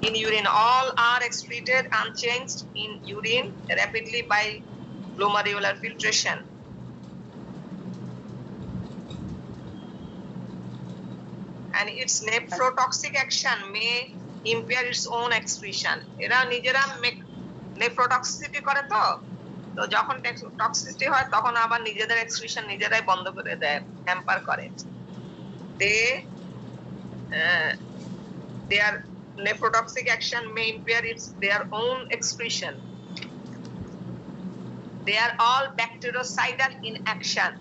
in urine. All are excreted unchanged in urine rapidly by glomerular filtration. And its nephrotoxic action may impair its own excretion. এরা নিজেরা nephrotoxicity করে তো যখন toxicity হয় তখন আবার নিজেদের এক্সক্রিশন নিজেরাই বন্ধ করে দেয়, হ্যাম্পার করে। Their nephrotoxic action may impair their own excretion. They are all bactericidal in action.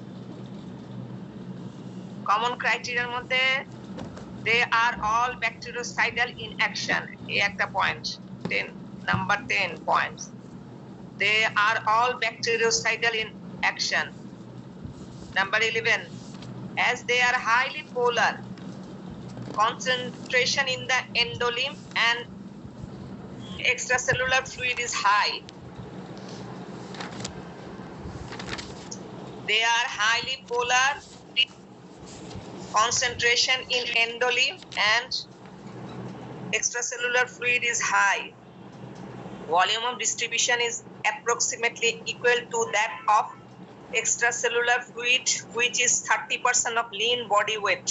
Common criteria মধ্যে they are all bactericidal in action. এই একটা point, number 10 points. They are all bactericidal in action. Number 11, as they are highly polar, concentration in the endolymph and extracellular fluid is high. They are highly polar, concentration in endolymph and extracellular fluid is high. Volume of distribution is approximately equal to that of extracellular fluid, which is 30% of lean body weight.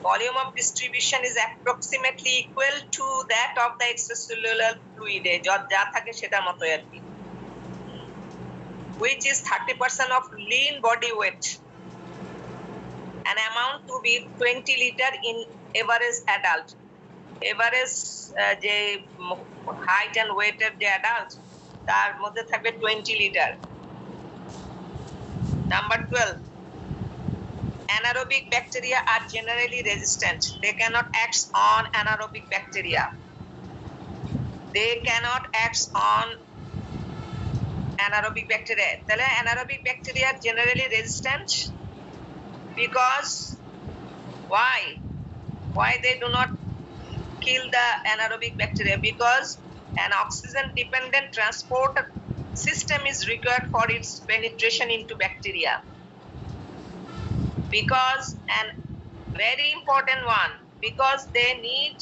Volume of distribution is approximately equal to that of the extracellular fluid, যা থাকে সেটার মতোই আর কি, which is 30% of lean body weight. An amount to be 20 liter in average adult. Average যে height and weight এর যে adult তার মধ্যে থাকবে 20 litre. Number 12, anaerobic bacteria are generally resistant. They cannot act on anaerobic bacteria. They cannot act on anaerobic bacteria. তাহলে anaerobic bacteria are generally resistant because why they do not kill the anaerobic bacteria? Because an oxygen dependent transport system is required for its penetration into bacteria. Because, and very important one, because they need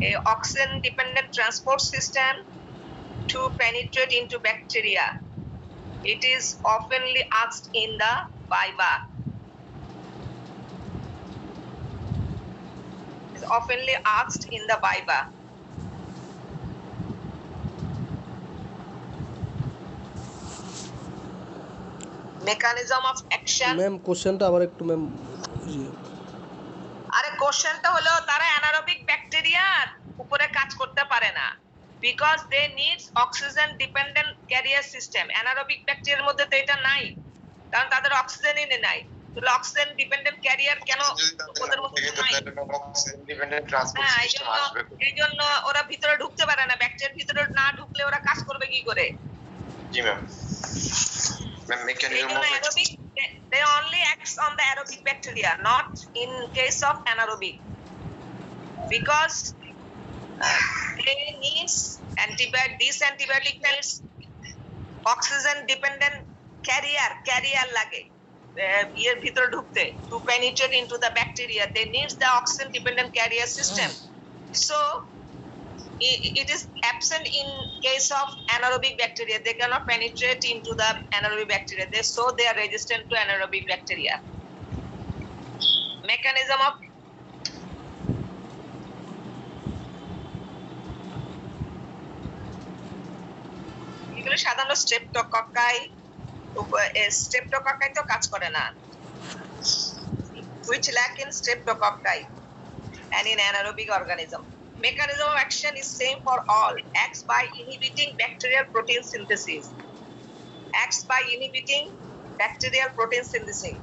a oxygen dependent transport system to penetrate into bacteria. It is oftenly asked in the viva. It is oftenly asked in the viva. Mechanism of action. Ma'am কোশ্চেনটা আবার একটু ma'am. আরে কোশ্চেনটা হলো তারা anaerobic ব্যাকটেরিয়ার উপরে কাজ করতে পারে না because they needs oxygen dependent carrier system. Anaerobic ব্যাকটেরিয়ার মধ্যে তো এটা নাই, কারণ তাদের অক্সিজেনই নেই। তাহলে অক্সিজেন ডিপেন্ডেন্ট ক্যারিয়ার কেন ওদের মধ্যে নাই? এই জন্য ওরা ভিতরে ঢুকতে পারে না। ব্যাকটেরিয়ার ভিতরে না ঢুকলে ওরা কাজ করবে কি করে? জি ma'am. Mechanism of aerobic, they only acts on the aerobic bacteria, not in case of anaerobic, because they needs antibiotic. This antibiotic needs oxygen dependent carrier লাগে এর ভিতরে ঢুকতে, to penetrate into the bacteria. They needs the oxygen dependent carrier system. So it is absent in case of anaerobic bacteria. They cannot penetrate into the anaerobic bacteria. So they are resistant to anaerobic bacteria. Mechanism of এগুলো সাধারণত স্ট্রেপ্টোকক্কাই তো কাজ করে না, which lack in streptococci and in anaerobic organism. Mechanism of action is same for all. Acts by inhibiting bacterial protein synthesis. Acts by inhibiting bacterial protein synthesis.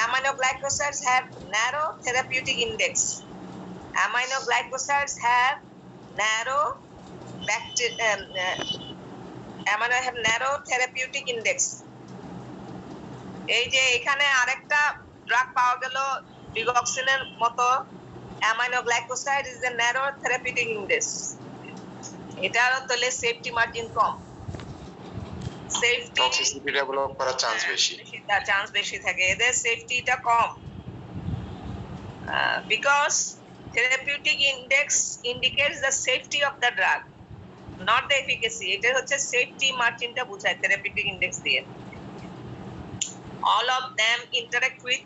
Aminoglycosides have narrow therapeutic index. Aminoglycosides have narrow therapeutic index. এই যে এখানে আরেকটা drug পাওয়া গেল ডিগক্সিনের মতো, aminoglycoside is a narrow therapeutic index. এটারও তাহলে safety margin কম, safety toxicity develop করার চান্স বেশি, চান্স বেশি থাকে, এদের সেফটিটা কম। because therapeutic index indicates the safety of the drug, not the efficacy. এটা হচ্ছে safety marginটা বোঝায় therapeutic index দিয়ে। All of them interact with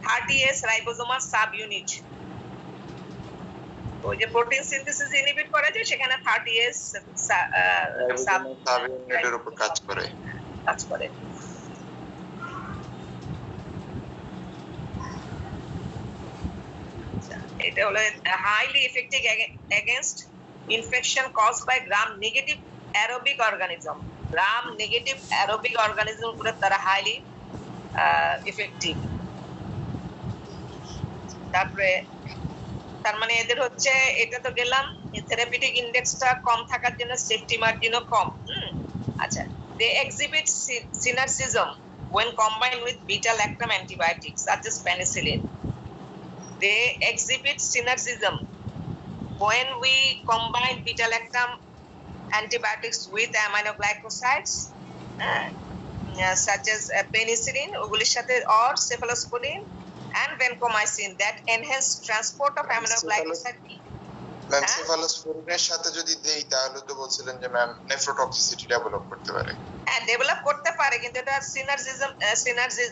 30S ribosomal subunit. ওই যে প্রোটিন সিনথেসিস ইনহিবিট করে যে সেখানে 30S সাবইউনিটের উপর কাজ করে। এটা হলো highly effective against infection caused by gram negative aerobic organism. Gram negative aerobic organism গুলো তারা হাইলি ইফেক্টিভ। তারপরে তার মানে এদের হচ্ছে এটা তো গেলাম থেরাপিউটিক ইন্ডেক্সটা কম থাকার জন্য সেফটি মার্জিনও কম। আচ্ছা, দে exhibit সিনার্জিজম when combined with beta lactam antibiotics such as penicillin. They exhibit synergism when we combine beta lactam antibiotics with aminoglycosides such as penicillin ওগুলির সাথে or cephalosporin and vancomycin that enhance transport of aminoglycoside. Ma'am সেফালোস্পোরিনের সাথে যদি দেই তাহলে তো বলছিলেন যে ma'am nephrotoxicity develop করতে পারে। হ্যাঁ, ডেভেলপ করতে পারে, কিন্তু এটা সিনার্জি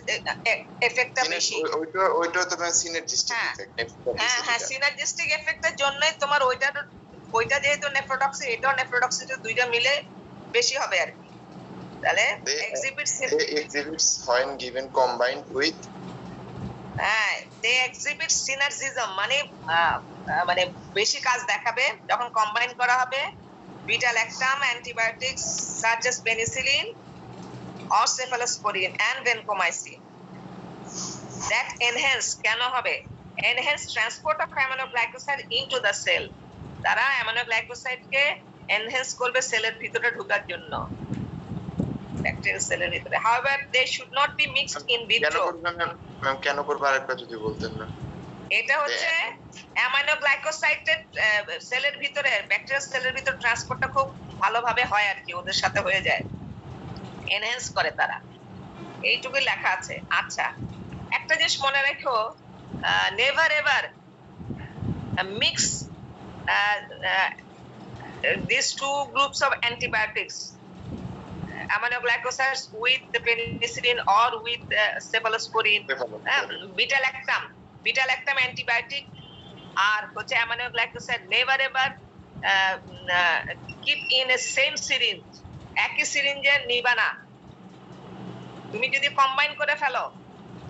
এফেক্টটা বেশি। ওইটা তো ম্যাম সিনার্জিস্টিক এফেক্ট। হ্যাঁ, সিনার্জিস্টিক এফেক্টের জন্যই তোমার ওইটা যেহেতু নেফ্রোটক্সি, এটাও নেফ্রোটক্সিটি দুইটা মিলে বেশি হবে আর কি। তাহলে exhibits when given combined with they exhibit synergism মানে বেশি কাজ দেখাবে যখন কম্বাইন করা হবে beta lactam antibiotics such as penicillin or cephalosporin and vancomycin that enhance কেন হবে enhance transport of aminoglycoside into the cell। তারা অ্যামিনোগ্লাইকোসাইড কে এনহ্যান্স করবে সেলের ভিতরে ঢোকার জন্য, ব্যাকটেরিয়াল সেলের ভিতরে। however they should not be mixed in vitro। কেন করবে আরেকটা যদি বলতেন না। এটা হচ্ছে অ্যামিনোগ্লাইকোসাইডের সেলের ভিতরে ব্যাকটেরিয়াল সেলের ভিতরে ট্রান্সপোর্টটা খুব ভালোভাবে হয় আর কি, ওদের সাথে হয়ে যায়, এনহ্যান্স করে তারা, এইটুকুই লেখা আছে। আচ্ছা, একটা জিনিস মনে রেখো, never ever mix these two groups of antibiotics, aminoglycosides with the penicillin or with cephalosporin, beta lactam antibiotic আর হচ্ছে aminoglycoside never ever keep in a same syringe। একই সিরিঞ্জে নিবা না। তুমি যদি কম্বাইন করে ফেলো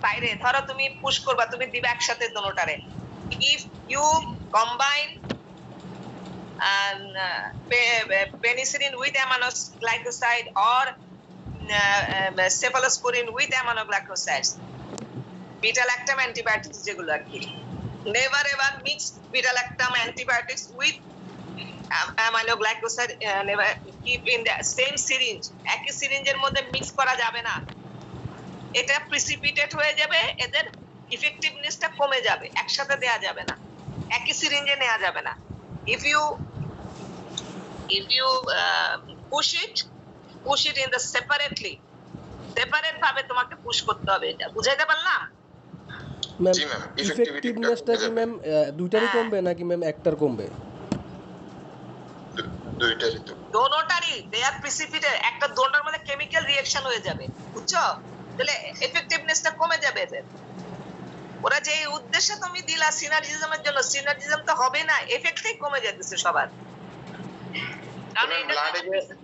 বাইরে, ধরো তুমি পুশ করবা, তুমি দিবা একসাথে দুটোটারে। if you combine penicillin with aminoglycoside or cephalosporin with aminoglycosides, beta lactam antibiotics যেগুলো আর কি, never ever mix beta lactam antibiotics with aminoglycoside, never keep in the same syringe। একই সিরিঞ্জের মধ্যে মিক্স করা যাবে না, এটা প্রিসিপিটেট হয়ে যাবে, এদের ইফেক্টিভনেসটা কমে যাবে, একসাথে দেয়া যাবে না, একই সিরিঞ্জে নেওয়া যাবে না। if you push it in the separate ভাবে তোমাকে পুশ করতে হবে। এটা বুঝাইতে পারলাম? জি ম্যাম, ইফেক্টিভনেসটা কি ম্যাম দুইটারই কমবে নাকি ম্যাম একটার কমবে? দুইটারই তো, দোনোটারই দে আর প্রিসিপিটেড, একটা দোনোটার মধ্যে কেমিক্যাল রিঅ্যাকশন হয়ে যাবে, বুঝছো? তাহলে এফেক্টিভনেসটা কমে যাবে এদের। ওরা যে উদ্দেশ্যে তুমি দিলা সিনার্জিজমের জন্য, সিনার্জিজম তো হবে না, এফেক্টই কমে যাচ্ছে সবার।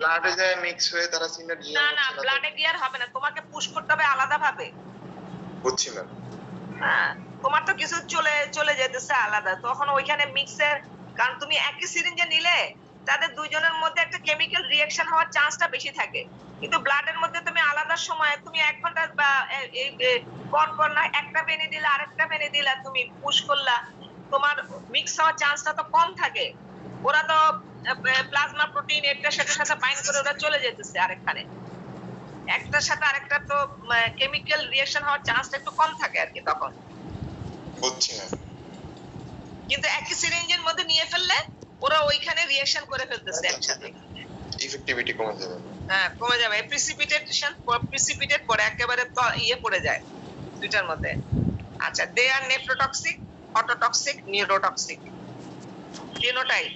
ব্লাডে যায় মিক্স হয়ে তারা সিনার্জিজম হচ্ছে না, ব্লাডে গিয়ে আর হবে না, তোমাকে পুশ করতে হবে আলাদা ভাবে। বুঝছি ম্যাম। হ্যাঁ, তোমার তো কিছু চলে যেতেছে আলাদা, তখন ওইখানে মিক্সের, কারণ তুমি একই সিরিঞ্জে নিলে তাদের দুইজনের মধ্যে একটা কেমিক্যাল রিঅ্যাকশন হওয়ার চান্সটা বেশি থাকে। কিন্তু ব্লাডের মধ্যে তুমি আলাদা সময়, তুমি 1 ঘন্টা বা পর না একটা ভেনে দিলা আরেকটা ভেনে দিলা, তুমি পুশ করলা, তোমার মিক্স হওয়ার চান্সটা তো কম থাকে। ওরা তো প্লাজমা প্রোটিন একটার সাথে বাইন্ড করে ওরা চলে যেতেছে আরেকখানে, একটার সাথে আরেকটা তো কেমিক্যাল রিঅ্যাকশন হওয়ার চান্সটা একটু কম থাকে আর কি তখন। বুঝছি না, কিন্তু একই সিরিঞ্জের মধ্যে নিয়ে ফেললে ওরা ওইখানে রিঅ্যাকশন করে ফেলতেছে একসাথে, ইফেক্টিভিটি কমে যাবে। হ্যাঁ, কমে যাবে, প্রিসিপিটেট পড়ে একেবারে ইয়ে পড়ে যায় দুইটার মধ্যে। আচ্ছা, দে আর নেফ্রোটক্সিক অটোটক্সিক, নিউরোটক্সিক, তিনটাই।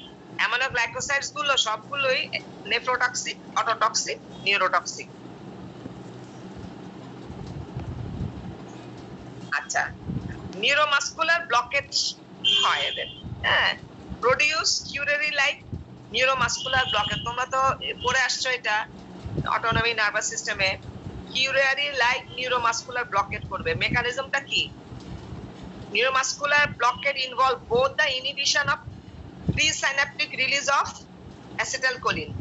অ্যামিনোগ্লাইকোসাইডস গুলো সবগুলোই নেফ্রোটক্সিক, অটোটক্সিক, নিউরোটক্সিক। আচ্ছা, নিউরোমাসকুলার ব্লকেজ হয় এদের, হ্যাঁ, প্রোডিউস কিউরেরি লাইক নিউরোমাসকুলার ব্লকেজ। তোমরা তো পড়ে আসছো এটা অটোনমি নার্ভাস সিস্টেমে, কিউরেরি লাইক নিউরোমাসকুলার ব্লকেজ করবে। মেকানিজমটা কি? Neuromuscular blockade involve both the inhibition of presynaptic release of acetylcholine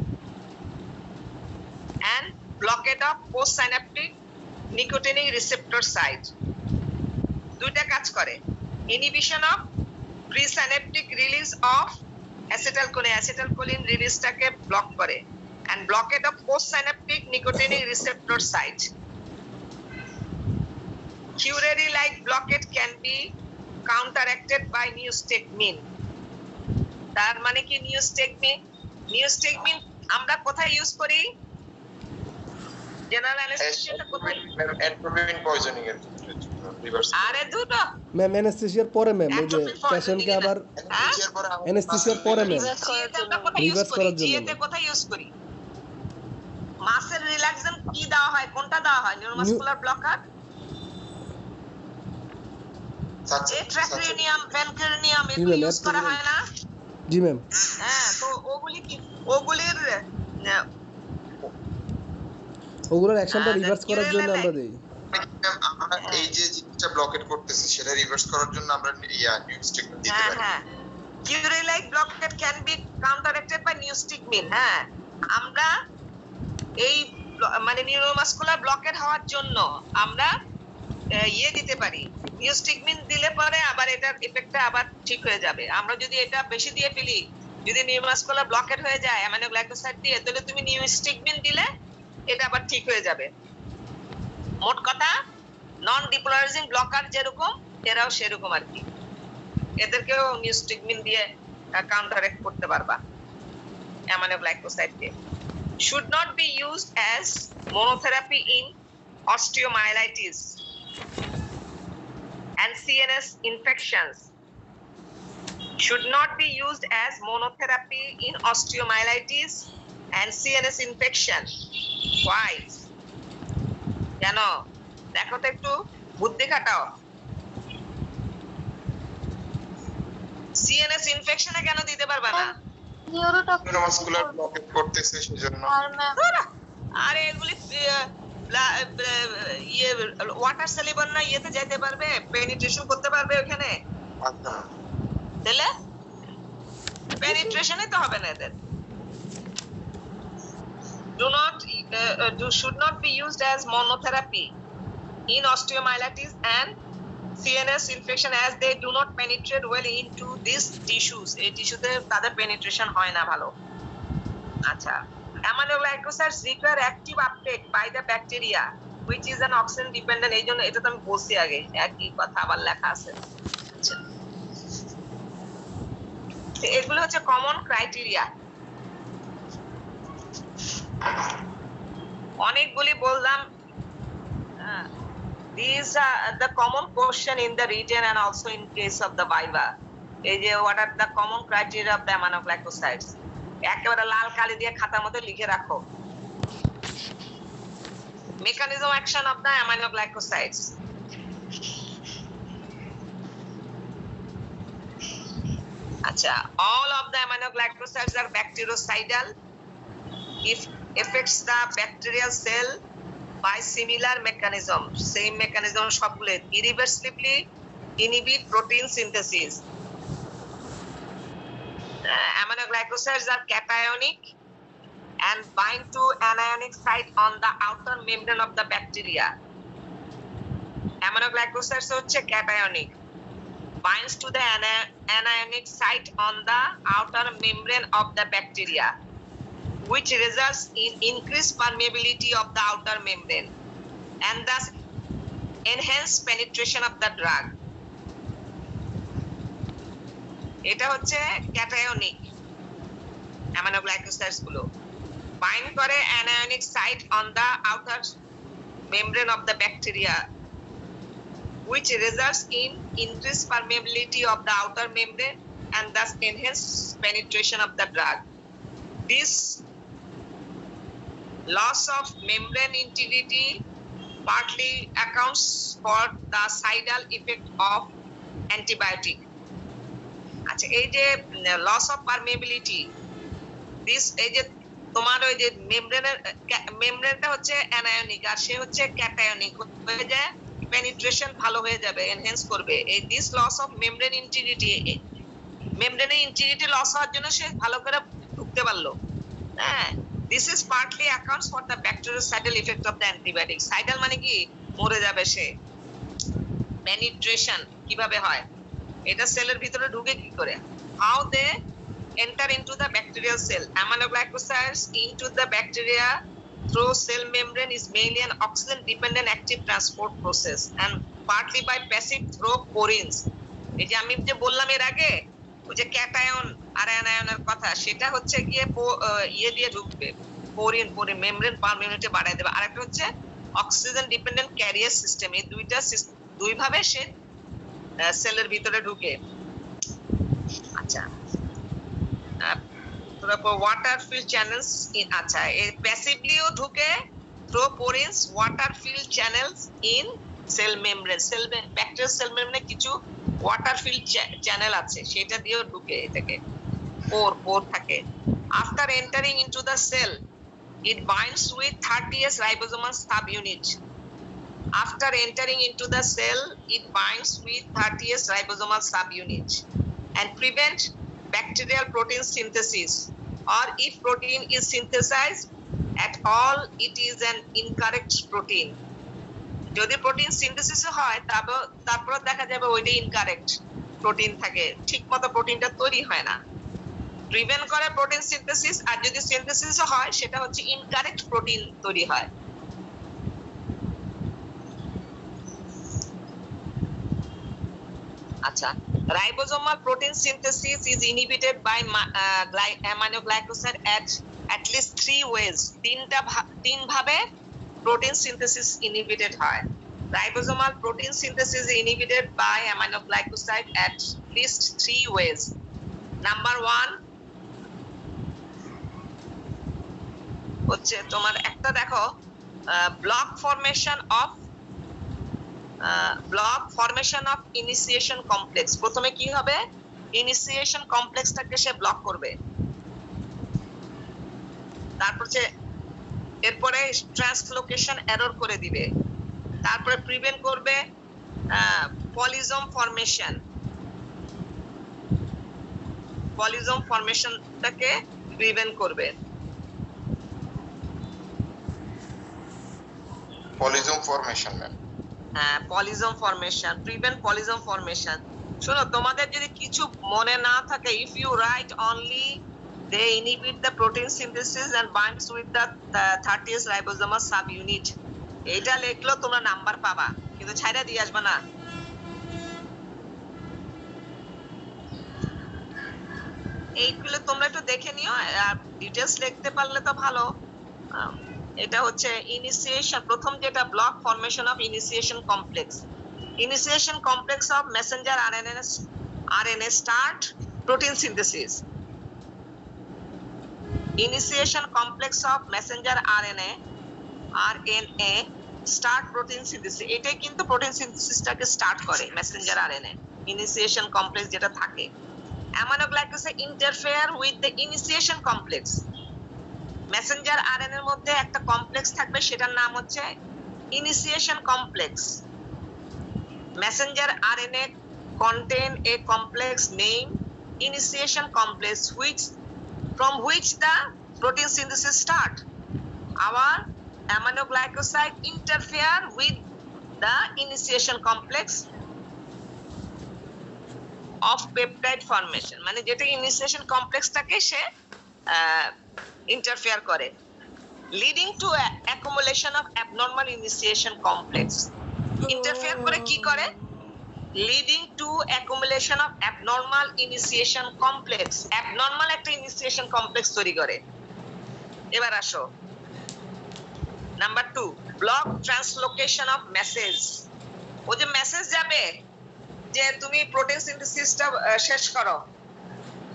and blockade of postsynaptic nicotinic receptor site. দুইটা কাজ করে। Inhibition of presynaptic release of acetylcholine, acetylcholine রিলিজটাকে ব্লক করে, and blockade of postsynaptic nicotinic receptor site. Curare-like blockade can be counteracted by newstegmin. তার মানে কি নিউস্টেগমিন? নিউস্টেগমিন আমরা কোথায় ইউজ করি? জেনারেল অ্যানেস্থেসিয়াটা কোথায়? এন্ট্রোপিন পয়জনিং এর রিভার্স। আরে দুটো ম্যাম অ্যানেস্থেসিয়ার পরে ম্যাম, ওই যে পেশেন্টকে আবার অ্যানেস্থেসিয়ার পরে ম্যাম রিভার্স করার জন্য। জিএতে কোথায় ইউজ করি? মাসেল রিল্যাক্সেশন কি দেওয়া হয়? কোনটা দেওয়া হয়? নিউরোমাসকুলার ব্লকার, ট্রাক্রিনিয়াম, ভ্যানক্রিনিয়াম, এগুলো ইউজ করা হয় না? জি ম্যাম। হ্যাঁ, তো ওগুলি কি? ওগুলির ওগুলোর অ্যাকশনটা রিভার্স করার জন্য আমরা দেই। আমরা এই যে জিনিসটা ব্লকেট করতেছি সেটা রিভার্স করার জন্য আমরা নিউস্টেগমিন দিতে পারি। হ্যাঁ, কিউরে-লাইক ব্লকেট ক্যান বি কাউন্টারেক্টেড বাই নিউস্টেগমিন। হ্যাঁ, আমরা এই মানে নিউরোমাসকুলার ব্লকেট হওয়ার জন্য আমরা দিতে পারি, নিউস্টেগমিন দিলে পরে আবার এটার এফেক্টটা আবার ঠিক হয়ে যাবে। আমরা যদি এটা বেশি দিয়ে ফেলি, যদি নিউরোমাসকুলার ব্লকেট হয়ে যায় অ্যামিনোগ্লাইকোসাইড দিয়ে, তাহলে তুমি নিউস্টেগমিন দিলে এটা আবার ঠিক হয়ে যাবে। মোট কথা, নন ডিপোলারাইজিং ব্লকার যেরকম এরাও সেরকম আর কি, এদেরকেও নিউস্টেগমিন দিয়ে কাউন্টারঅ্যাক্ট করতে পারবা অ্যামিনোগ্লাইকোসাইড দিয়ে। Should not be used as monotherapy in osteomyelitis and CNS infections. Should not be used as monotherapy in osteomyelitis and CNS infection. Why? কেন? দেখো তো একটু বুদ্ধি খাটাও। CNS ইনফেকশনে কেন দিতে পারবা না? নিউরোমাসকুলার ব্লকেট করতেছে সেজন্য। আরে এগুলি ওয়াটার সলিউবল না, ইয়েতে যেতে পারবে, পেনিট্রেশন করতে পারবে ওখানে। আচ্ছা, তাহলে পেনিট্রেশনে তো হবে না এদের। Should not be used as monotherapy in osteomyelitis and CNS infection as they do not penetrate well into these tissues. এই টিস্যুতে তাদের পেনিট্রেশন হয় না ভালো। আচ্ছা, aminoglycosides require active uptake by the bacteria which is an oxygen dependent। এই জন্য এটা তো আমি বলছি আগে, একই কথা আবার লেখা আছে। আচ্ছা, এগুলো হচ্ছে কমন ক্রাইটেরিয়া। অনেকগুলি বললাম। These are the common question in the written and also in case of the viva. এই যে what are the common criteria of the aminoglycosides, একেবারে লাল কালি দিয়ে খাতার মধ্যে লিখে রাখো। mechanism action of the aminoglycosides. আচ্ছা, all of the aminoglycosides are bactericidal. If affects the bacterial cell by similar mechanism, same mechanism সবগুলো irreversibly inhibit protein synthesis. Aminoglycosides are cationic and bind to anionic site on the outer membrane of the bacteria. Aminoglycosides হচ্ছে cationic, binds to the anionic site on the outer membrane of the bacteria, which results in increased permeability of the outer membrane and thus enhanced penetration of the drug. এটা হচ্ছে cationic aminoglycosides গুলো, bind করে anionic site on the outer membrane of the bacteria, which results in increased permeability of the outer membrane and thus enhanced penetration of the drug. This loss of membrane integrity partly accounts for the sidal effect of antibiotic. আচ্ছা, এই যে loss of permeability, this এই যে তোমার ওই যে মেমব্রেনটা হচ্ছে anionic আর সে হচ্ছে ক্যাটায়নিক হয়ে যায়, পেনিট্রেশন ভালো হয়ে যাবে, এনহ্যান্স করবে। এই this loss of membrane integrity, মেমব্রেনের ইন্টিগ্রিটি লস হওয়ার জন্য সে ভালো করে ঢুকতে পারলো। হ্যাঁ, this is partly accounts for the bacteriocidal effect of the antibiotic. Cidal মানে কি? মরে যাবে সে। পেনিট্রেশন কিভাবে হয়? এটা সেলের ভিতরে ঢুকে কি করে? How they enter into the bacterial cell. Aminoglycosides into the bacteria through cell membrane is mainly an oxygen dependent active transport process and partly by passive through porins. এই যে আমি যে বললাম এর আগে ওই যে ক্যাটায়ন আর অ্যানায়নের কথা, সেটা হচ্ছে গিয়ে ইয়ে দিয়ে ঢুকবে, পোরিন মেমব্রেন পারমিউনিটি বাড়ায় দেবে। আরেকটা হচ্ছে অক্সিজেন ডিপেন্ডেন্ট ক্যারিয়ার সিস্টেম। এই দুই ভাবে সে সেলের ভিতরে ঢুকে। আচ্ছা, ওয়াটার ফিল্ড চ্যানেলস, আচ্ছা প্যাসিভলিও ঢুকে through porins water filled channels in cell membrane. Bacterial cell মেমব্রেনে কিছু ওয়াটার ফিল্ড চ্যানেল আছে, সেটা দিয়েও ঢুকে এটাকে, পোর থাকে। After entering into the cell it binds with 30S ribosomal subunit. After entering into the cell, it binds with 30S ribosomal subunit and prevent bacterial protein synthesis, or if protein is synthesized at all, it is an incorrect protein. যদি protein synthesis হয় তারপর দেখা যাবে ওইটা incorrect protein থাকে, ঠিকমতো প্রোটিনটা তৈরি হয় না। প্রিভেন্ট করে প্রোটিন সিনথেসিস, আর যদি সিনথেসিস হয় সেটা হচ্ছে ইনকারেক্ট প্রোটিন তৈরি হয়। আচ্ছা, ribosomal protein synthesis is inhibited by aminoglycoside at least 3 ways. তিন ভাবে প্রোটিন সিনথেসিস ইনহিবিটেড হয়। Ribosomal protein synthesis is inhibited by aminoglycoside at least 3 ways. Number 1 হচ্ছে তোমার একটা দেখো, block formation of initiation complex. প্রথমে কি হবে? ইনিশিয়েশন কমপ্লেক্সটাকে সে ব্লক করবে, তারপর এরপরে ট্রান্সলোকেশন এরর করে দিবে, তারপরে প্রিভেন্ট করবে পলিজম ফরমেশনটাকে প্রিভেন্ট করবে। পলিজম ফরমেশন, হ্যাঁ, polysome formation, prevent polysome formation. শোনো, তোমাদের যদি কিছু মনে না থাকে, if you write only they inhibit the protein synthesis and binds with the 30S ribosomal subunit, এটা লিখলো তোমরা নাম্বার পাবা, কিন্তু ছাইড়া দিয়ে আসবে না। এইগুলো তোমরা একটু দেখে নিও, আর ডিটেইলস লিখতে পারলে তো ভালো। এটা হচ্ছে ইনিশিয়েশন, প্রথম যেটা block formation of initiation complex of Messenger RNA start protein synthesis. Initiation complex of messenger RNA start protein synthesis. এটাই কিন্তু প্রোটিন সিনথেসিসটাকে স্টার্ট করে, মেসেঞ্জার আরএনএ ইনিশিয়েশন কমপ্লেক্স যেটা থাকে। Aminoglycoside interfere with the initiation complex. Messenger RNA এর মধ্যে একটা complex থাকবে, সেটার নাম হচ্ছে initiation complex. Messenger RNA contain a complex named initiation complex from which the protein synthesis start. Our aminoglycoside interfere with the initiation complex of peptide formation, মানে যেটা initiation কমপ্লেক্সটাকে সে interfere করে, leading to accumulation of abnormal initiation complex. Interfere করে কি করে? leading to accumulation of abnormal initiation complex. abnormal একটা initiation complex তৈরি করে। এবার আসো number 2, block translocation of message. ও যে মেসেজ যাবে যে তুমি প্রোটিন সিনথেসিসটা শেষ করো,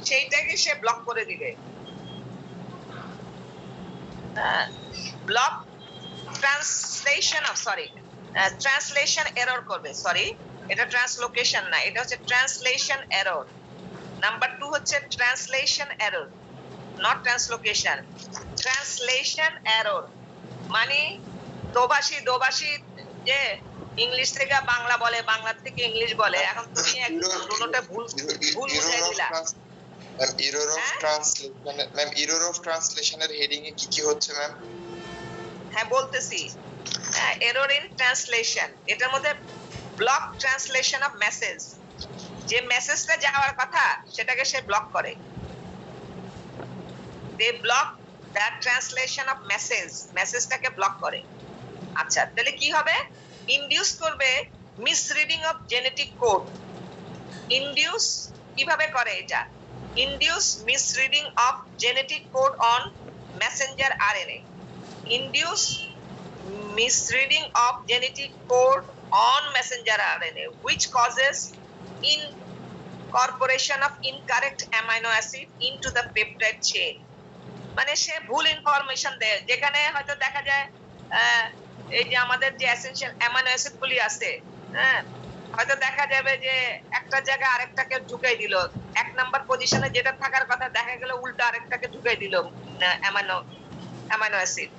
সেইটাকে সে ব্লক করে দিবে। ব্লক ট্রান্সলেশন এরর করবে, সরি এটা ট্রান্সলোকেশন না, এটা হচ্ছে ট্রান্সলেশন এরর। নাম্বার 2 হচ্ছে translation error, not translocation. Translation error মানে দোভাষী যে ইংলিশ থেকে বাংলা বলে, বাংলা থেকে ইংলিশ বলে, এখন তুমি দুটোটা ভুল বুঝাই দিলা। Error of translation, ma'am error of ট্রান্সলেশনের হেডিং এ কি হচ্ছে ম্যাম? হ্যাঁ বলতেছি, এরর ইন ট্রান্সলেশন, এটার মধ্যে ব্লক ট্রান্সলেশন অফ মেসেজ, যে মেসেজটা যাওয়ার কথা সেটাকে সে ব্লক করে। They block that translation of মেসেজটাকে ব্লক করে। আচ্ছা তাহলে কি হবে? ইনডিউস করবে misreading of genetic code. Induce কিভাবে করে এটা? Induce misreading of genetic code on messenger RNA. Induce misreading of genetic code on messenger RNA, which causes incorporation of incorrect amino acid into the peptide chain. মানে সে ভুল information দেয়, যেখানে হয়তো দেখা যায় এই যে আমাদের যে এসেনশিয়াল অ্যামাইনো অ্যাসিড গুলি আছে, হ্যাঁ হয়তো দেখা যাবে যে একটা জায়গা আরেকটাকে ঢুকাই দিল, 1 নাম্বার পজিশনে যেটা থাকার কথা দেখা গেল উল্টা আরেকটাকে ঢুকাই দিল অ্যামাইনো অ্যাসিড।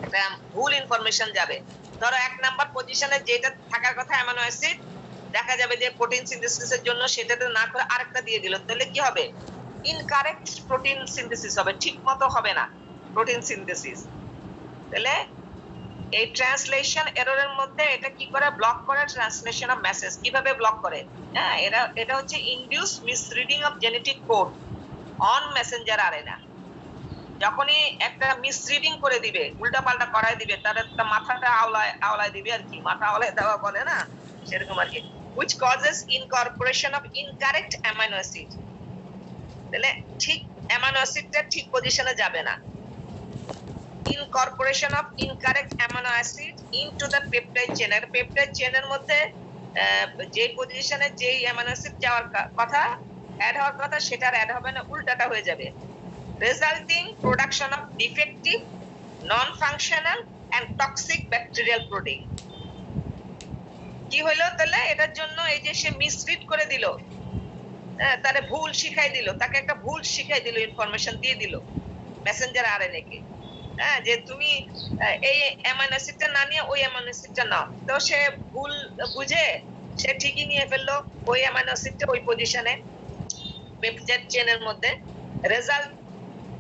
এটা ভুল ইনফরমেশন যাবে। ধরো 1 নাম্বার পজিশনে যেটা থাকার কথা অ্যামাইনো অ্যাসিড, দেখা যাবে যে প্রোটিন সিনথেসিসের জন্য সেটাতে না করে আরেকটা দিয়ে দিল, তাহলে কি হবে? ইনকারেক্ট প্রোটিন সিনথেসিস হবে, ঠিক মতো হবে না প্রোটিন সিনথেসিস। তাহলে এই ট্রান্সলেশন এররের মধ্যে এটা কি করে ব্লক করে? ট্রান্সলেশন অফ মেসেজ কিভাবে ব্লক করে? হ্যাঁ এটা হচ্ছে induce misreading of genetic code on messenger RNA. যখনই একটা মিসরিডিং করে দিবে, উল্টা পাল্টা করায় দিবে, তার একটা মাথাটা আওলায় দিবে আর কি, মাথা আওলায় দেওয়া বলে না, সেরকম আর কি। which causes incorporation of incorrect amino acid, তাহলে ঠিক অ্যামাইনো অ্যাসিডটা ঠিক পজিশনে যাবে না। incorporation of incorrect amino acid into the peptide chain, আর পেপটাইড চেইনের মধ্যে যে পজিশনে যেই অ্যামাইনো অ্যাসিড যাওয়ার কথা, অ্যাড হওয়ার কথা, সেটা অ্যাড হবে না, উল্টাটা হয়ে যাবে, resulting production of defective, non-functional and toxic bacterial protein. কি হলো তাহলে? এটার জন্য এই যে সে মিসরিড করে দিল, তারে ভুল শিখাই দিল, তাকে একটা ভুল শিখাই দিল, ইনফরমেশন দিয়ে দিল মেসেঞ্জার আরএনএ কে, হ্যাঁ যে তুমি এই অ্যামাইনো অ্যাসিডটা না নিয়ে ওই অ্যামাইনো অ্যাসিডটা নাও, তো সে ভুল বুঝে সে ঠিকই নিয়ে ফেললো ওই অ্যামাইনো অ্যাসিডটা ওই পজিশনে পেপটাইড চেইনের মধ্যে। Result,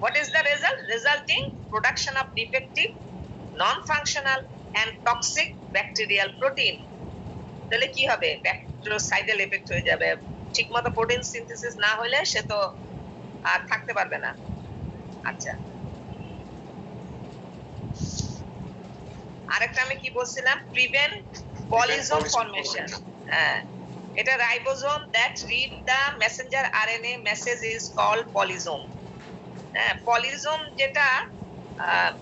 what is the result? Resulting production of defective, non-functional and toxic bacterial protein. তাহলে কি হবে? ব্যাকটেরিওসাইডাল এফেক্ট হয়ে যাবে, ঠিকমতো প্রোটিন সিনথেসিস না হলে সে তো আর থাকতে পারবে না। আচ্ছা আরেকটা আমি কি বলছিলাম? Prevent polysome formation. হ্যাঁ এটা ribosome that read the messenger RNA message is called polysome. হ্যাঁ পলিজোম যেটা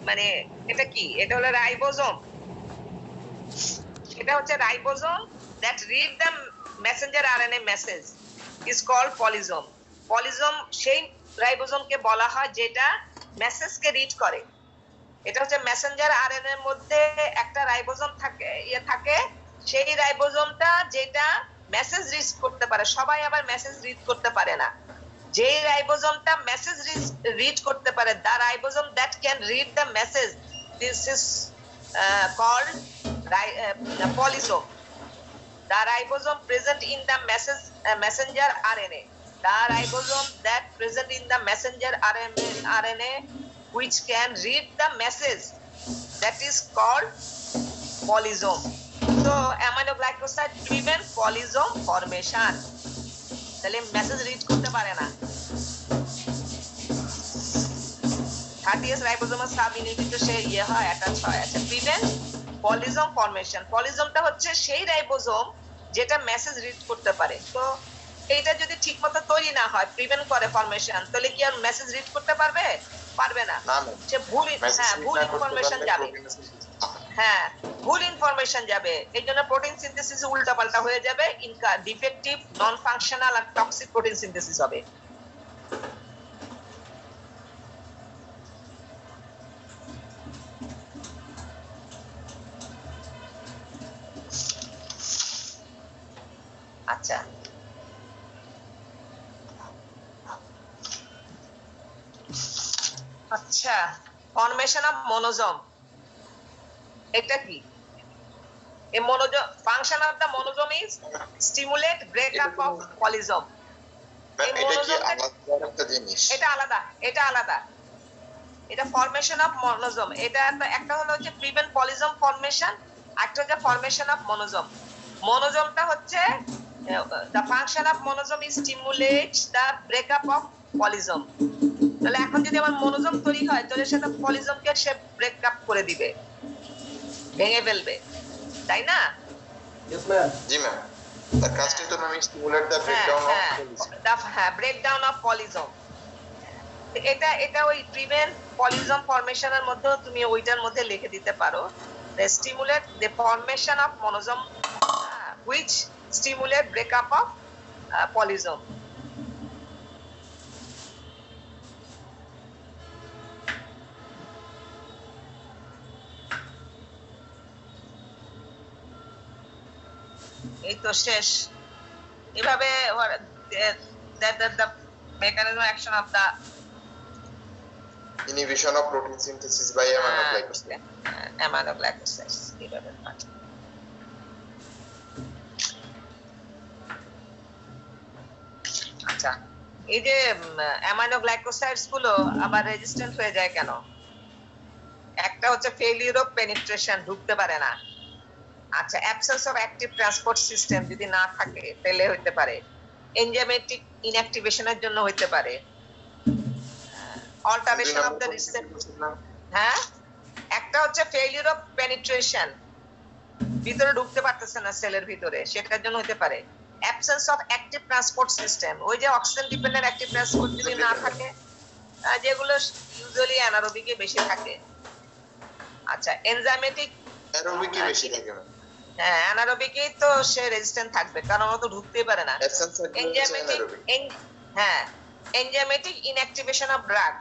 মানে এটা কি? এটা হলো রাইবোজোম, এটা হচ্ছে ribosome that read the messenger RNA message is called polysome. Polysome সেই রাইবোজোমকে বলা হয় যেটা মেসেজকে রিড করে। এটা হচ্ছে মেসেঞ্জার আরএনএ এর মধ্যে একটা রাইবোজোম থাকে, সেই রাইবোজোমটা যেটা মেসেজ রিড করতে পারে। সবাই আবার মেসেজ রিড করতে পারে না। যে রাইবোজোমটা মেসেজ রিড করতে পারে, the ribosome that can read the message, this is called polysome. The ribosome present in the messenger RNA, the ribosome that present in the messenger RNA which can read the message, that is called polysome. So aminoglycoside prevent polysome formation. তাহলে message read করতে পারে না। 30s ribosomal sub unit সে হয় attach হয়। আচ্ছা prevent polysome formation. পলিজোমটা হচ্ছে সেই ribosome যেটা মেসেজ রিড করতে পারে। তো এইটা যদি ঠিকমতো তৈরি না হয়, প্রিভেন্ট করে ফর্মেশন, তাহলে কি আর মেসেজ রিড করতে পারবে? পারবে না, সে ভুল ইনফরমেশন যাবে। হ্যাঁ ভুল ইনফরমেশন যাবে, এই জন্য প্রোটিন সিনথেসিস উল্টাপাল্টা হয়ে যাবে, ডিফেক্টিভ নন ফাংশনাল আর টক্সিক প্রোটিন সিনথেসিস হবে। আচ্ছা আচ্ছা ফর্মেশন অফ মনোজোম, এটা কি? A monosome, function of the monosome is stimulate breakup of polysome. এটা আলাদা, এটা আলাদা, এটা ফরমেশন অফ মনোজোম। এটা একটা হলো হচ্ছে প্রিভেন্ট পলিজম ফরমেশন, একটা হচ্ছে ফরমেশন অফ মনোজোম। মনোজোমটা হচ্ছে the function of monosome is stimulate the breakup of polysome। তাহলে এখন যদি আমার মনোজোম তৈরি হয় তাহলে সেটা পলিজমকে সে ব্রেকআপ করে দিবে, ভেঙে ফেলবে, তাই না? Yes ma'am. জি ম্যাম, তার কাজটা তো ma'am stimulate the breakdown of polysome. এটা ওই প্রিভেন্ট পলিজম ফরমেশনের মধ্যে তুমি ওইটার মধ্যে লিখে দিতে পারো, the stimulate the formation of monosome which stimulate breakup of polysome। এই তো শেষ। এভাবে the mechanism action of the inhibition of protein synthesis by aminoglycosides এভাবে। আচ্ছা এই যে অ্যামাইনোগ্লাইকোসাইডস গুলো আবার রেজিস্ট্যান্ট হয়ে যায় কেন? একটা হচ্ছে ফেলিউর অফ পেনিট্রেশন, ঢুকতে পারে না। আচ্ছা absence of active transport system যদি না থাকে তাহলে হইতে পারে, এনজাইমেটিক ইনঅ্যাক্টিভেশনের জন্য হইতে পারে, অল্টারেশন অফ দ্য রিসেপ্টর। হ্যাঁ একটা হচ্ছে ফেলিউর অফ পেনিট্রেশন, ভিতরে ঢুকতে পারতেছে না সেলের ভিতরে, সেটার জন্য হতে পারে। Absence of active transport system, ওই যে অক্সিজেন ডিপেন্ডেন্ট অ্যাক্টিভ ট্রান্সপোর্ট যদি না থাকে, যেগুলো ইউজুয়ালি অ্যানারোবিকে বেশি থাকে। আচ্ছা এনজাইমেটিক অ্যারোবিকে বেশি থাকে। হ্যাঁ অ্যানারোবিকেই তো সে রেজিস্ট্যান্ট থাকবে কারণ ও তো ঢুকতেই পারে না। Enzymatic inactivation of drug,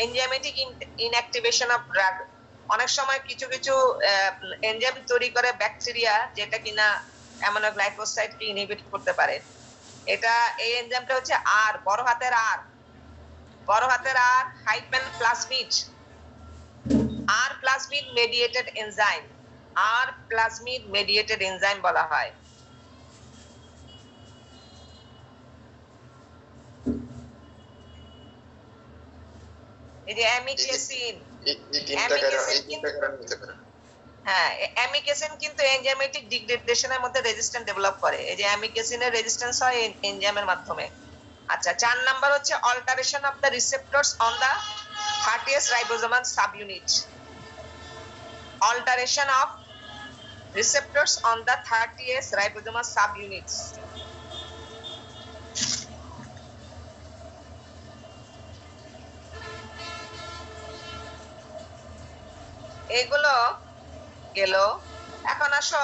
enzymatic inactivation of drug, অনেক সময় কিছু কিছু এনজাইম তৈরি করে ব্যাকটেরিয়া যেটা কিনা অ্যামিনোগ্লাইকোসাইডকে ইনহিবিট করতে পারে। এটা এই এনজাইমটা হচ্ছে আর, বড় হাতের আর হাইপেন প্লাজমিড, আর প্লাজমিড মেডিয়েটেড এনজাইম, আর প্লাজমিড মেডিয়েটেড এনজাইম বলা হয়। এই যে অ্যামিকেসিন, হ্যাঁ অ্যামিকেসিন কিন্তু এনজাইমেটিক ডিগ্রেডেশনের মধ্যে রেজিস্ট্যান্স ডেভেলপ করে। এই যে অ্যামিকেসিনের রেজিস্ট্যান্স হয় এনজাইমের মাধ্যমে। আচ্ছা 4 নাম্বার হচ্ছে alteration of the receptors on the 30th ribosomal subunit, alteration of receptors on the 30th ribosomal subunits। এগুলো গেল। এখন আসো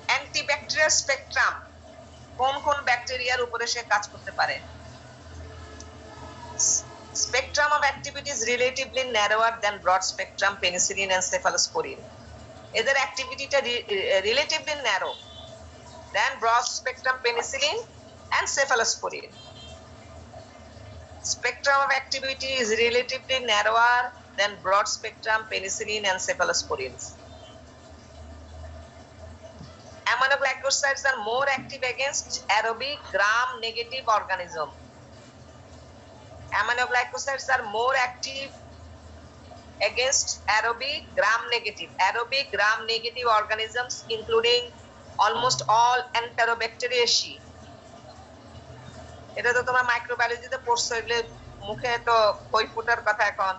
অ্যান্টিব্যাকটেরিয়াল স্পেকট্রাম, কোন কোন ব্যাকটেরিয়ার উপরে সে কাজ করতে পারে। Spectrum of activity is relatively narrower than broad spectrum penicillin and cephalosporin। এদের অ্যাক্টিভিটিটা relatively narrow than broad spectrum penicillin and cephalosporin। Spectrum of activity is relatively narrower than broad spectrum penicillin and cephalosporin। Aminoglycosides are more active against aerobic gram-negative organism। Aminoglycosides are more active against aerobic gram-negative organisms including almost all Enterobacteriaceae। এটা তো তোমরা মাইক্রোবায়োলজিতে পড়ছো, এগুলো মুখে তো কই ফুটার কথা এখন।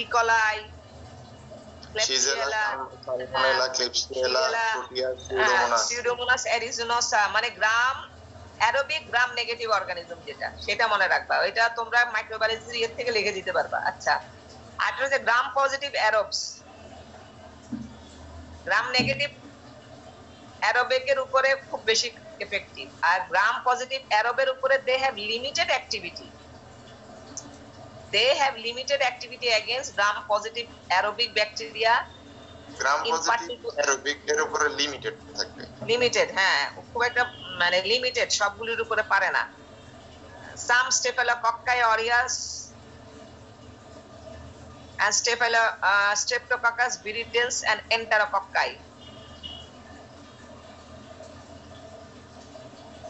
ইকোলাই, ক্লেপসিয়েলা, সিউডোমোনাস অ্যারিজোনোসা, মানে গ্রাম অ্যারোবিক গ্রাম নেগেটিভ অর্গানিজম যেটা, সেটা মনে রাখবা। এটা তোমরা মাইক্রোবায়োলজির ইয়ে থেকে লিখে দিতে পারবা। আচ্ছা আর হচ্ছে গ্রাম পজিটিভ অ্যারোবস, গ্রাম নেগেটিভ অ্যারোবিকের উপরে খুব বেশি এফেক্টিভ, আর গ্রাম পজিটিভ অ্যারোবের উপরে they have limited activity. against gram positive aerobic bacteria। Gram positive aerobic এর উপরে লিমিটেড থাকবে, লিমিটেড, হ্যাঁ, খুব একটা মানে লিমিটেড, সবগুলোর উপরে পারে না। সাম স্টেফিলোকক্কাই aureus and Streptococcus viridans and Enterococci।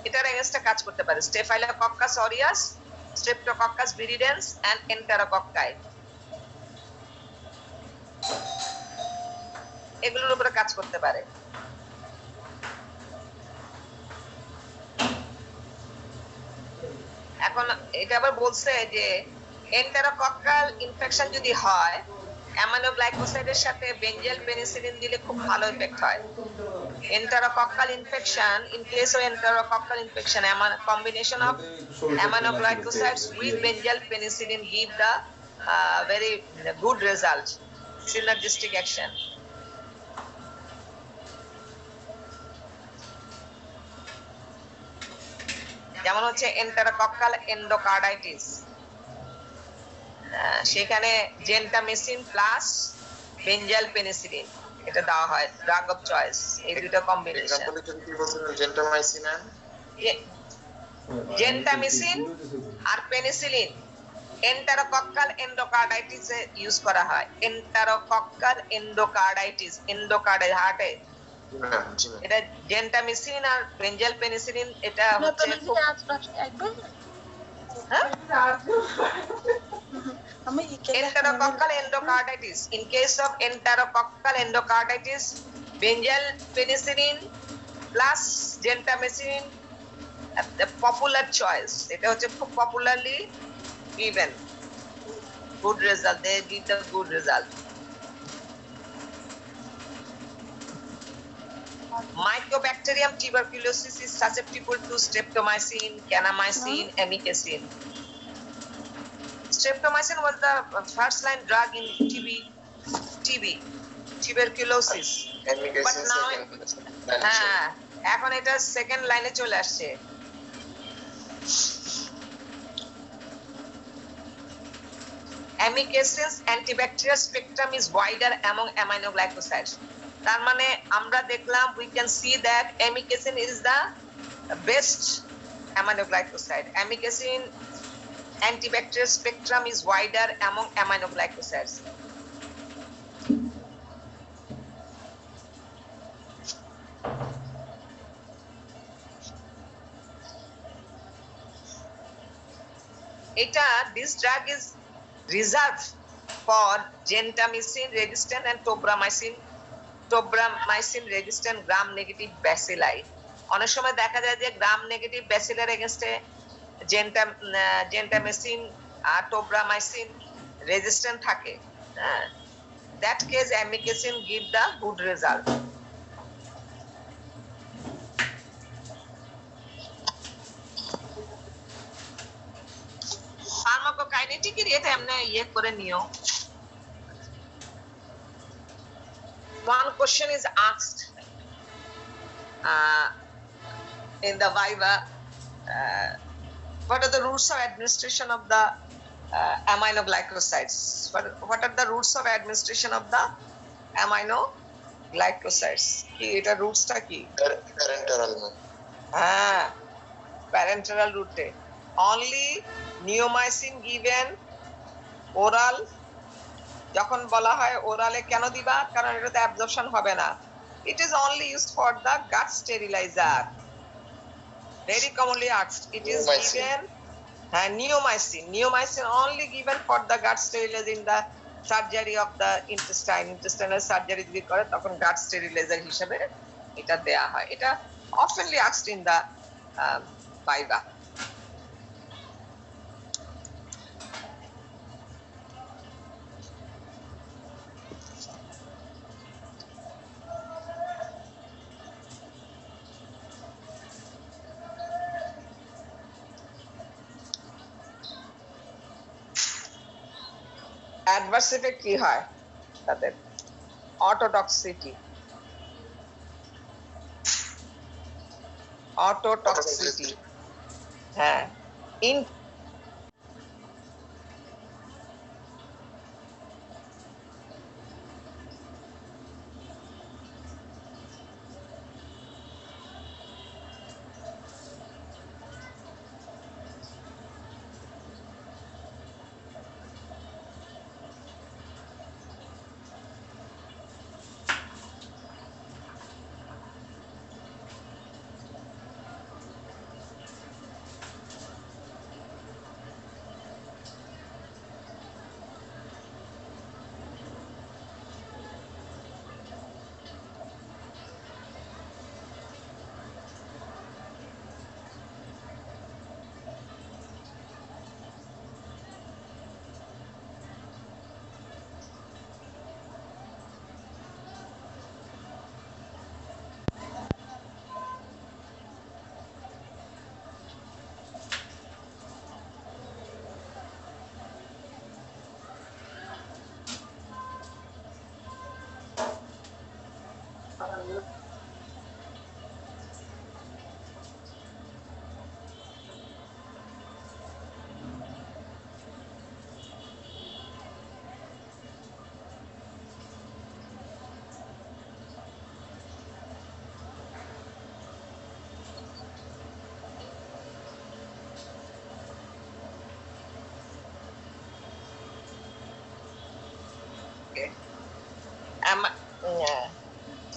এটার এগেইনস্টে কাজ করতে পারে Staphylococcus aureus, Streptococcus viridans and Enterococci, এগুলোর উপরে কাজ করতে পারে। এখন এটা আবার বলছে যে এন্টারোকক্কাল ইনফেকশন যদি হয় অ্যামাইনোগ্লাইকোসাইডের সাথে বেনজেল পেনিসিলিন দিলে খুব ভালো ইফেক্ট হয়। Enterococcal infection, in case of enterococcal infection, combination of aminoglycosides with benzyl penicillin give the very good result, synergistic action। যেমন হচ্ছে এন্টারোকক্কাল এন্ডোকার্ডাইটিস, সেখানে জেন্টামিসিন প্লাস বেনজাইল পেনিসিলিন এটা দেওয়া হয়, ড্রাগ অফ চয়েস, এই দুটো কম্বিনেশন। জেন্টামিসিন আর পেনিসিলিন এন্টারোকক্কাল এন্ডোকার্ডাইটিসে ইউজ করা হয়। এন্টারোকক্কাল এন্ডোকার্ডাইটিস, এন্ডোকার্ডাইটিস হার্টে, এটা জেন্টামিসিন আর বেনজাইল পেনিসিলিন, এটা হচ্ছে enterococcal endocarditis। In case of enterococcal endocarditis, benzyl penicillin plus gentamicin the popular choice, এটা হচ্ছে খুব popularly given, good result, they give the good result। Mycobacterium tuberculosis is susceptible to streptomycin, kanamycin, amikacin। Streptomycin was the first line drug in tuberculosis, but now এখন এটা second লাইনে চলে আসছে। Amikacins antibacterial spectrum is wider among aminoglycosides। তার মানে আমরা দেখলাম we can see that amikacin is the best aminoglycoside। Amikacin antibacterial spectrum is wider among aminoglycosides। এটা this drug is reserved for gentamicin resistant and tobramycin resistant gram negative bacilli। অনেক সময় দেখা যায় যে গ্রাম নেগেটিভ ব্যাসিলার এগেইনস্টে জেন্টামিসিন আর tobramycin resistant থাকে, that case amikacin give the good result। Pharmacokinetic এর এটা এমনি ইয়ে করে নিও। One question is asked in the viva, what are the routes of administration of the aminoglycosides? What are the routes of administration of the aminoglycosides? কি এটা রুটসটা কি? প্যারেন্টারাল। হ্যাঁ, প্যারেন্টারাল রুটে only neomycin given oral। যখন বলা হয় ওরালে কেন দিবা, কারণ এটাতে অ্যাবজর্পশন হবে না। It is only used for the gut sterilizer, very commonly asked। It is given neomycin only given for the gut sterilizer in the surgery of the intestinal surgery যদি করে তখন gut sterilizer হিসেবে এটা দেয়া হয়। এটা oftenly asked in the viva। Adverse effect কি হয় তাদের? অটোটক্সিটি, অটোটক্সিটি। হ্যাঁ, in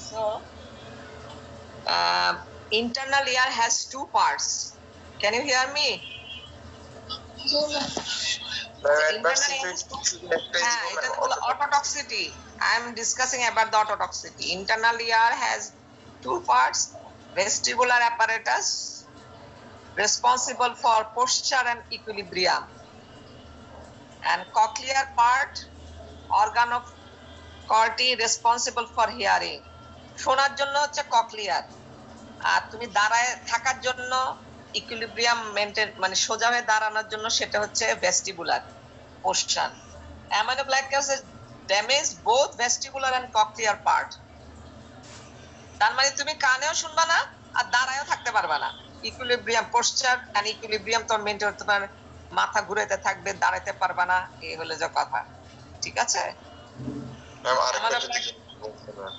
So, internal ear has two parts. Can you hear me? Autotoxicity. I am discussing about the autotoxicity. Internal ear has two parts: vestibular apparatus, responsible for posture and equilibrium, and cochlear part, organ of corti, responsible for hearing. শোনার জন্য হচ্ছে cochlear, আর তুমি দাঁড়ায় থাকার জন্য equilibrium maintain মানে সোজা হয়ে দাঁড়ানোর জন্য সেটা হচ্ছে vestibular posture. Aminoglycoside damage both vestibular and cochlear part. তার মানে তুমি কানেও শুনবা না আর দাঁড়ায়ও থাকতে পারবা না। ইকুইলিব্রিয়াম পোস্টার এন্ড ইকুইলিব্রিয়াম তো মেইনটেইন করতে পারবে, মাথা ঘুরাইতে থাকবে, দাঁড়াইতে পারবা না, এই হলো যে কথা। ঠিক আছে ম্যাম, আরেকটা যদি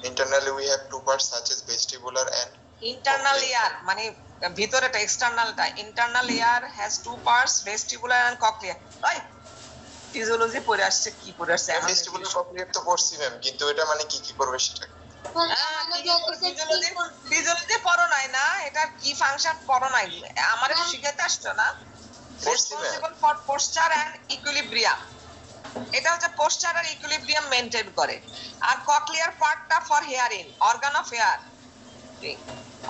internally we have two parts such as vestibular and internal ear মানে ভিতরেটা এক্সটার্নালটা। internal ear has two parts vestibular and cochlear। তাই ফিজিওলজি পড়ে আসছে, কি পড়ে আসছে vestibular cochlear তো পড়ছি ম্যাম, কিন্তু এটা মানে কি কি করবে সেটা ফিজিওলজি পড়ো নাই না, এটা কি ফাংশন পড়ো নাই, আমারে শিখাইতে আসছো না। Responsible for posture and equilibrium, এটা হচ্ছে পোস্টার আর ইকুইলিব্রিয়াম মেইনটেইন করে। আর ককলিয়ার পার্টটা for hearing, organ of hair,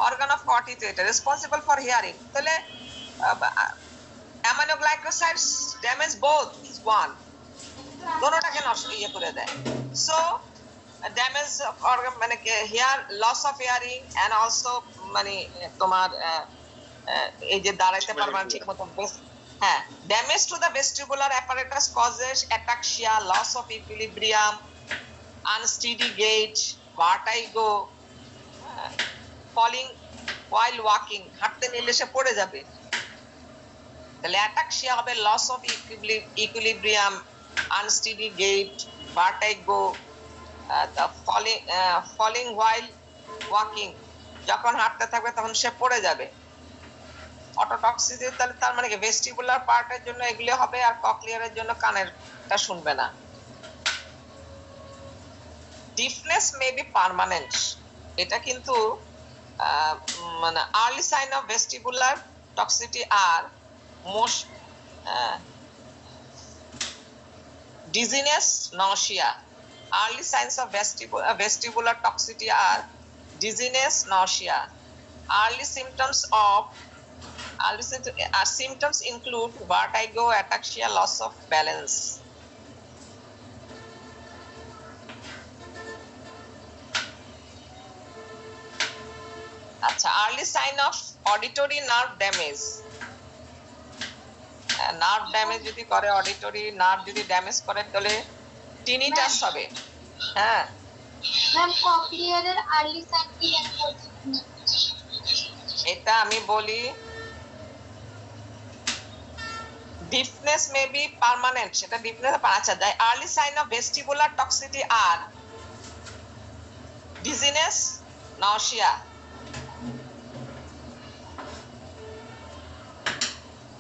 organ of Corti, এটা রেসপন্সিবল ফর হিয়ারিং। তাহলে অ্যামাইনোগ্লাইকোসাইডস ড্যামেজ বোথ ওয়ান, দোনোটাকে নষ্ট করে দেয়। সো ড্যামেজ অর্গান মানে hair loss of hearing and also মানে তোমার এই যে দাঁড়াইতে পারবা ঠিক মতো। হ্যাঁ, damage to the vestibular apparatus causes ataxia, loss of equilibrium, unsteady gait, vertigo, falling while walking, হাঁটতে নিলে সে পড়ে যাবে। তাহলে ataxia হবে loss of equilibrium, unsteady gait, vertigo, falling while walking, যখন হাঁটতে থাকবে তখন সে পড়ে যাবে। অটোটক্সিসিটি তাহলে তার মানে কি ভেস্টিবুলার পার্টের জন্য এগুলো হবে আর ককলিয়ারের জন্য কানেরটা শুনবে না। ডিফনেস মে বি পার্মানেন্ট, এটা কিন্তু মানে early sign of vestibular toxicity are most dizziness, nausea. Early signs of vestibular toxicity are dizziness, nausea. Early symptoms include vertigo, ataxia, loss of balance. আচ্ছা, early sign of auditory nerve damage. Nerve damage যদি করে, auditory nerve যদি damage করে তাহলে tinnitus হবে। হ্যাঁ ma'am, ককলিয়ারের early sign কি এটা আমি বলি ডিফনেস মে বি পার্মানেন্ট, সেটা ডিফনেস আচ্ছা যায়। Early sign of vestibular toxicity are dizziness, nausea.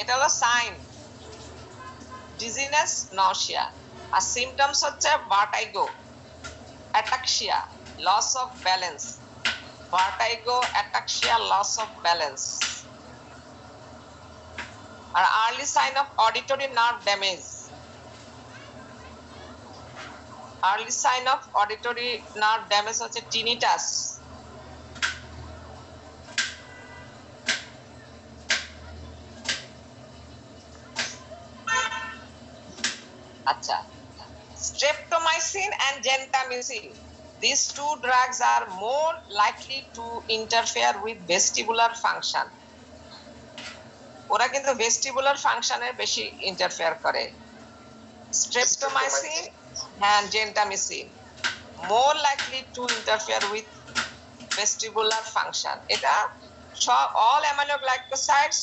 এটা হলো সাইন, ডিজিনেস, নাউসিয়া। আর সিমটমস হচ্ছে vertigo, ataxia, loss of balance. Vertigo, ataxia, loss of balance. আর early sign of auditory nerve damage. Early sign of auditory nerve damage হচ্ছে tinnitus. আচ্ছা, streptomycin and gentamicin, these two drugs are more likely to interfere with vestibular function. ওরা কিন্তু vestibular ফাংশনে বেশি interfere করে। streptomycin and gentamicin more likely to interfere with vestibular function. এটা সব all aminoglycosides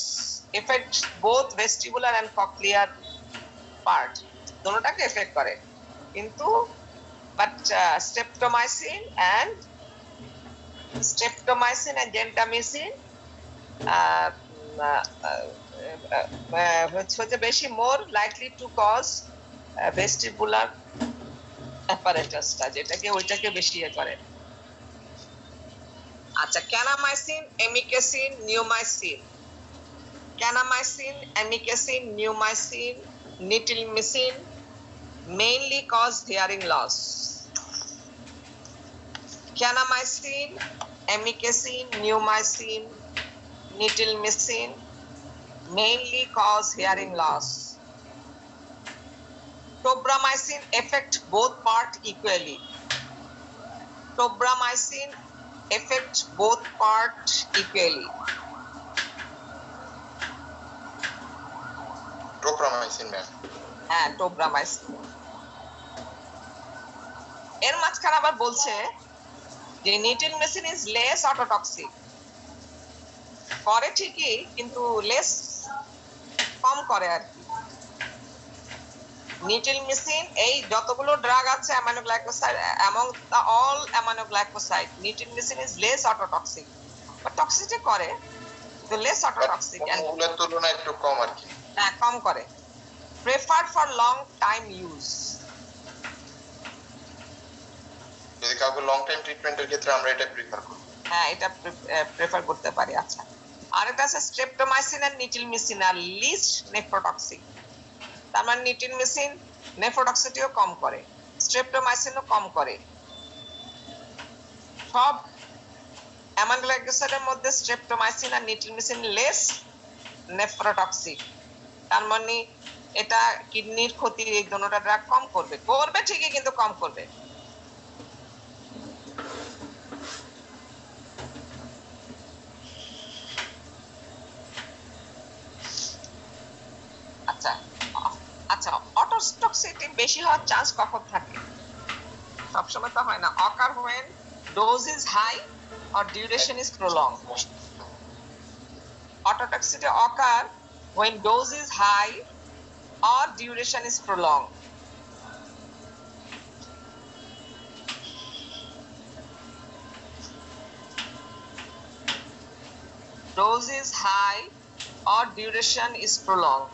affect both vestibular and cochlear part, দুটোটাকে affect করে। কিন্তু বাট streptomycin and gentamicin হচ্ছে বেশি more likely to cause vestibular অ্যাপারেটাসটা, যেটাকে ওইটাকে বেশি করে। আচ্ছা, kanamycin, amikacin, neomycin. Kanamycin, amikacin, neomycin, nitilmicin mainly cause hearing loss. Kanamycin, amikacin, neomycin, nitilmicin mainly cause hearing loss. Tobramycin affect both part equally. Tobramycin affect both part equally. Tobramycin ma'am. হ্যাঁ, tobramycin. এর মাঝখানে আবার বলছে যে নিটিলমেসিন is less autotoxic, করে ঠিকই কিন্তু less, কম করে আর কি। নিটিলমেসিন এই যতগুলো ড্রাগ আছে aminoglycoside, among the all aminoglycoside netilmicin is less ototoxic, but toxicity করে তো লেস অটোটক্সিক, ওগুলোর তুলনায় একটু কম আর কি। হ্যাঁ, কম করে। preferred for long time use. যদি কাউকে লং টাইম ট্রিটমেন্টের ক্ষেত্রে আমরা এটা প্রিফার করি। হ্যাঁ, এটা প্রেফার করতে পারি। আচ্ছা, আর এটা আছে স্ট্রেপ্টোমাইসিন আর নিটিলমিসিন আর লিস্ট নেফ্রোটক্সিক। তার মানে নিটিলমিসিন নেফ্রোটক্সিটিও কম করে, স্ট্রেপ্টোমাইসিনও কম করে। সব অ্যামাইনোগ্লাইকোসাইডের মধ্যে স্ট্রেপ্টোমাইসিন আর নিটিলমিসিন লেস নেফ্রোটক্সিক। তার মানে এটা কিডনির ক্ষতি এই দুটোটা ড্রাগ কম করবে, করবে ঠিকই কিন্তু কম করবে। আচ্ছা আচ্ছা, অটোটক্সিসিটি বেশি হওয়ার চান্স কখন থাকে? সবসময় তো হয় না। অকার when dose is high or duration is prolonged. Ototoxicity occur when dose is high or duration is prolonged. Dose is high or duration is prolonged.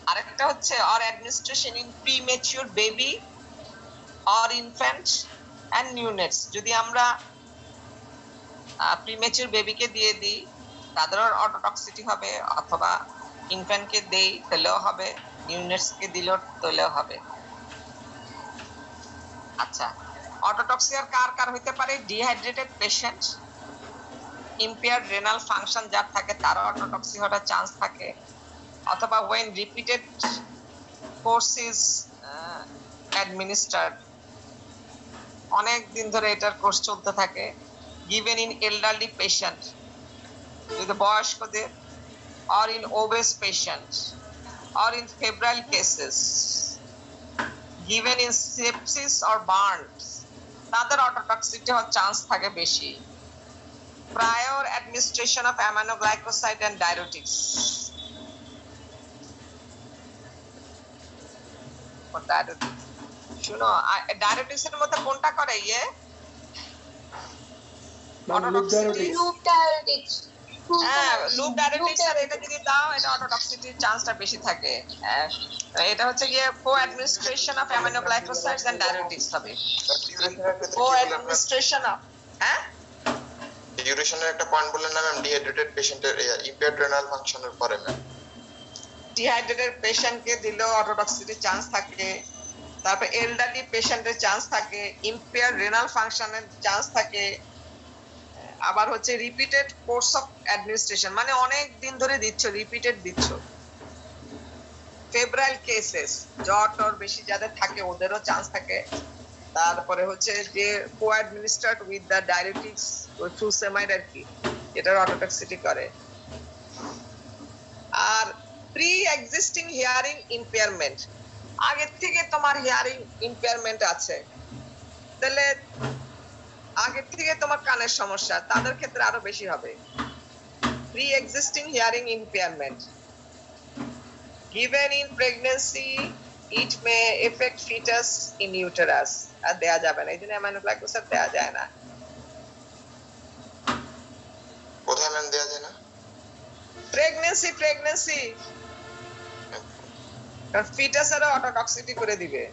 আরেকটা হচ্ছে or administration in premature baby or infant and neonates. যদি আমরা premature বেবিকে দিয়ে দিই তাদেরও অটোটক্সিটি হবে, অথবা ইনফ্যান্টকে দেই তাহলেও হবে, নিউনেটসকে দিলেও তাহলেও হবে। আচ্ছা, অটোটক্সিয়া কার কার হইতে পারে? Dehydrated patient, impaired renal function যার থাকে তারও অটোটক্সি হওয়ার চান্স থাকে, অথবা when repeated course is administered, অনেক দিন ধরে এটার কোর্স চলতে থাকে, given in elderly patient, যদি বয়স্কদের, or in obese patient, or in febrile cases, given in sepsis or burns, তাদের অটোটক্সিটি হওয়ার চান্স থাকে বেশি। prior administration of aminoglycoside and diuretics. What diuretics? শুনো diuretics এর মধ্যে কোনটা করে ইয়ে লুপ ডায়াবেটিস লুপ ডায়াবেটিস আর এটা যদি দাও এটা অটোটক্সিটির চান্সটা বেশি থাকে এটা হচ্ছে গিয়ে co administration of aminoglycosides and diabetes হবে কো অ্যাডমিনিস্ট্রেশন অফ ডিউরেশনের একটা পয়েন্ট বললেন না ম্যাম ডিহাইড্রেটেড পেশেন্টের ইম্পেয়ারড রেনাল ফাংশনের পরে ম্যাম ডিহাইড্রেটেড পেশেন্টকে দিলেও অটোটক্সিটির চান্স থাকে তারপর এলডারলি পেশেন্টের চান্স থাকে ইম্পেয়ারড রেনাল ফাংশনের চান্স থাকে আবার হচ্ছে রিপিটেড কোর্স অফ অ্যাডমিনিস্ট্রেশন মানে অনেক দিন ধরে দিচ্ছ রিপিটেড দিচ্ছ ফেব্রাইল কেসেস জ্বর টর বেশি যাদের থাকে ওদেরও চান্স থাকে তারপরে হচ্ছে যে কো অ্যাডমিনিস্ট্রার্ড উইথ দ্য ডায়াবেটিক্স ওই ফ্লুসেমাইড আর কি এটার অটোটক্সিটি করে আর প্রি এক্সিস্টিং হিয়ারিং ইম্পেয়ারমেন্ট আগে থেকে তোমার হিয়ারিং ইম্পেয়ারমেন্ট আছে তাহলে আগে থেকে তোমার কানের সমস্যা তাদের ক্ষেত্রে আরো বেশি হবে pre existing hearing impairment given in pregnancy it may affect fetus in uterus আর দেয়া যাবে না এইজন্য অ্যামিনোগ্লাইকোসাইড দেয়া যায় না কোথায় ম্যাম দেয়া যায় না প্রেগন্যান্সি কারণ ফিটাসেরও অটোটক্সিটি করে দিবে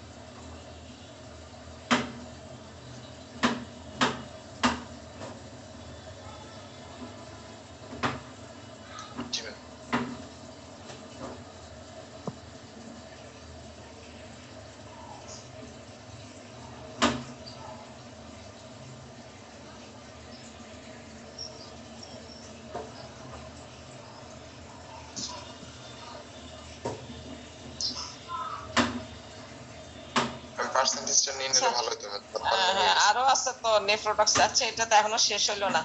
পার্সেন্টেজটা নিয়ে নিলে ভালো হতো আরো আছে তো নেফ্রোটক্স আছে এটা তো এখনো শেষ হলো না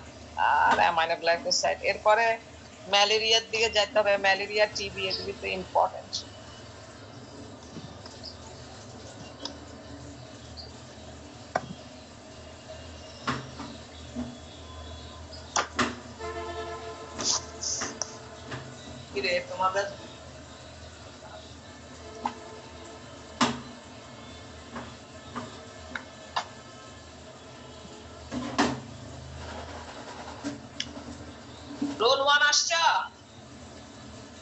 আর অ্যামিনোগ্লাইকোসাইড এরপরে ম্যালেরিয়ার দিকে যেতে হবে ম্যালেরিয়া টিবি এগুলি তো ইম্পর্টেন্ট কিরে তোমাদের রোল 1 আসছে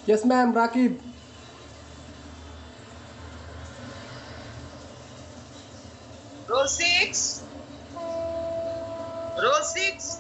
ইয়েস ম্যাম রাকিব রোল 6